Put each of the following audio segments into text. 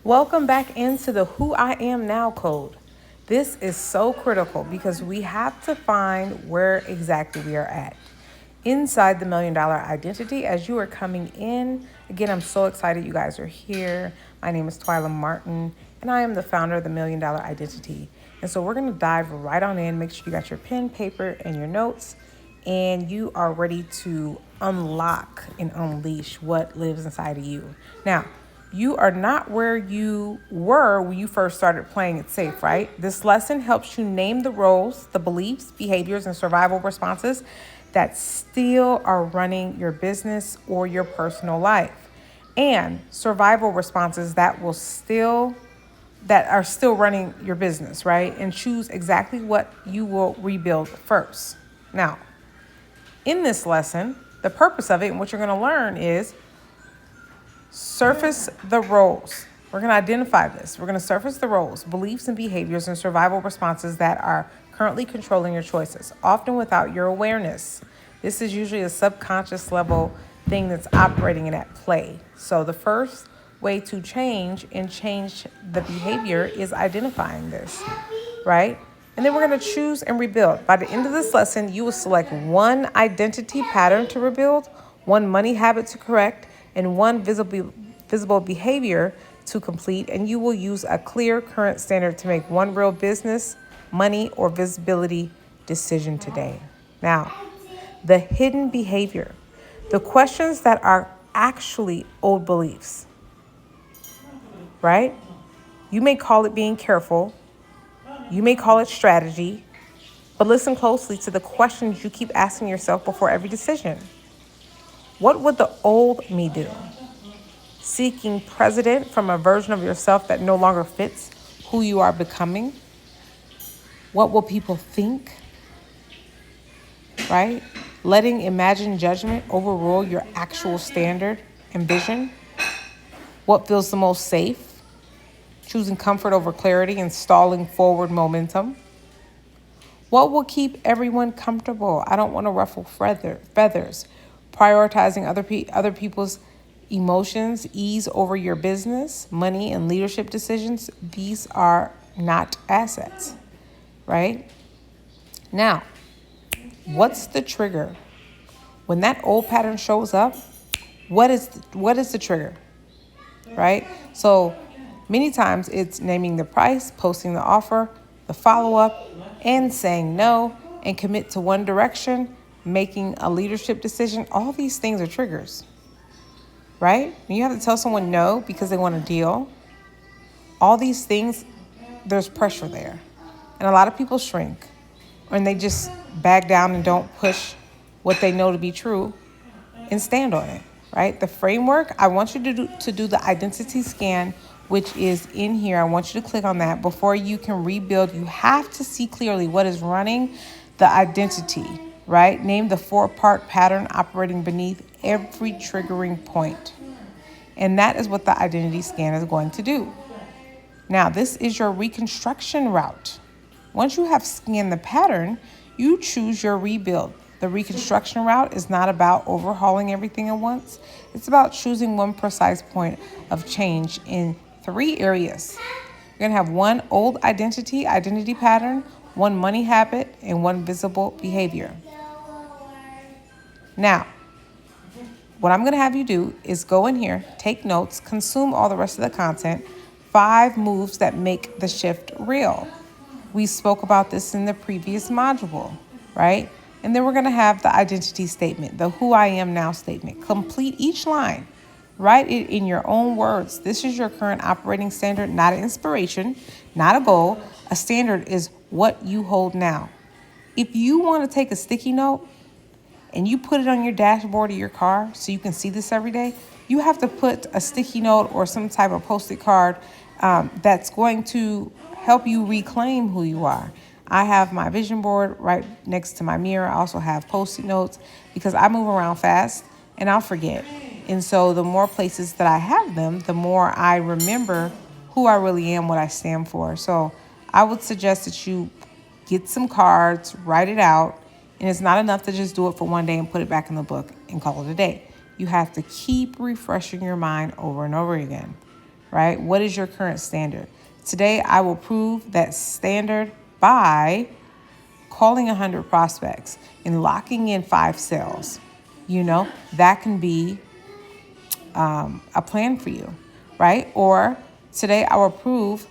Welcome back into the Who I Am Now code. This is so critical because we have to find where exactly we are at inside the $1,000,000 identity. As you are coming in, again, I'm so excited you guys are here. My name is Twyla Martin, and I am the founder of the $1,000,000 Identity. And so we're going to dive right on in. Make sure you got your pen, paper, and your notes, and you are ready to unlock and unleash what lives inside of you. Now, you are not where you were when you first started playing it safe, right? This lesson helps you name the roles, the beliefs, behaviors, and survival responses that still are running your business or your personal life, and survival responses that are still running your business, right? And choose exactly what you will rebuild first. Now, in this lesson, the purpose of it and what you're going to learn is surface the roles. We're going to identify this. We're going to surface the roles, beliefs, and behaviors and survival responses that are currently controlling your choices, often without your awareness. This is usually a subconscious level thing that's operating and at play. So the first way to change the behavior is identifying this, right? And then we're going to choose and rebuild. By the end of this lesson, you will select one identity pattern to rebuild, one money habit to correct, and one visible behavior to complete, and you will use a clear current standard to make one real business, money, or visibility decision today. Now, the hidden behavior, the questions that are actually old beliefs, right? You may call it being careful, you may call it strategy, but listen closely to the questions you keep asking yourself before every decision. What would the old me do? Seeking precedent from a version of yourself that no longer fits who you are becoming? What will people think? Right? Letting imagined judgment overrule your actual standard and vision? What feels the most safe? Choosing comfort over clarity and stalling forward momentum? What will keep everyone comfortable? I don't want to ruffle feathers. Prioritizing other people's emotions, ease over your business, money, and leadership decisions. These are not assets, right? Now, what's the trigger? When that old pattern shows up, what is the trigger, right? So many times it's naming the price, posting the offer, the follow-up, and saying no, and commit to one direction, making a leadership decision. All these things are triggers, right? When you have to tell someone no because they want a deal, all these things, there's pressure there. And a lot of people shrink, and they just back down and don't push what they know to be true and stand on it, right? The framework, I want you to do the identity scan, which is in here. I want you to click on that. Before you can rebuild, you have to see clearly what is running the identity, right? Name the 4-part pattern operating beneath every triggering point. And that is what the identity scan is going to do. Now, this is your reconstruction route. Once you have scanned the pattern, you choose your rebuild. The reconstruction route is not about overhauling everything at once. It's about choosing one precise point of change in 3 areas. You're going to have one old identity pattern, one money habit, and one visible behavior. Now, what I'm going to have you do is go in here, take notes, consume all the rest of the content, 5 moves that make the shift real. We spoke about this in the previous module, right? And then we're going to have the identity statement, the who I am now statement. Complete each line. Write it in your own words. This is your current operating standard, not an inspiration, not a goal. A standard is what you hold now. If you want to take a sticky note and you put it on your dashboard of your car so you can see this every day, you have to put a sticky note or some type of post-it card that's going to help you reclaim who you are. I have my vision board right next to my mirror. I also have post-it notes because I move around fast and I'll forget. And so the more places that I have them, the more I remember who I really am, what I stand for. So I would suggest that you get some cards, write it out, and it's not enough to just do it for one day and put it back in the book and call it a day. You have to keep refreshing your mind over and over again, right? What is your current standard? Today, I will prove that standard by calling 100 prospects and locking in 5 sales. That can be a plan for you, right? Or today, I will prove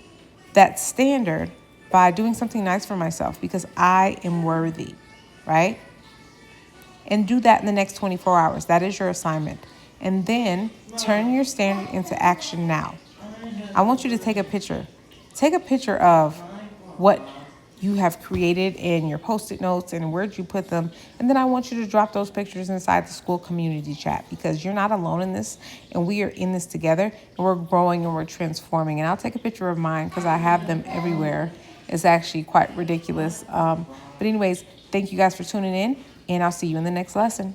that standard by doing something nice for myself because I am worthy, right? And do that in the next 24 hours. That is your assignment. And then turn your standard into action now. I want you to take a picture. Take a picture of what you have created in your Post-it notes and where'd you put them. And then I want you to drop those pictures inside the school community chat because you're not alone in this and we are in this together and we're growing and we're transforming. And I'll take a picture of mine because I have them everywhere. It's actually quite ridiculous. But anyways, thank you guys for tuning in and I'll see you in the next lesson.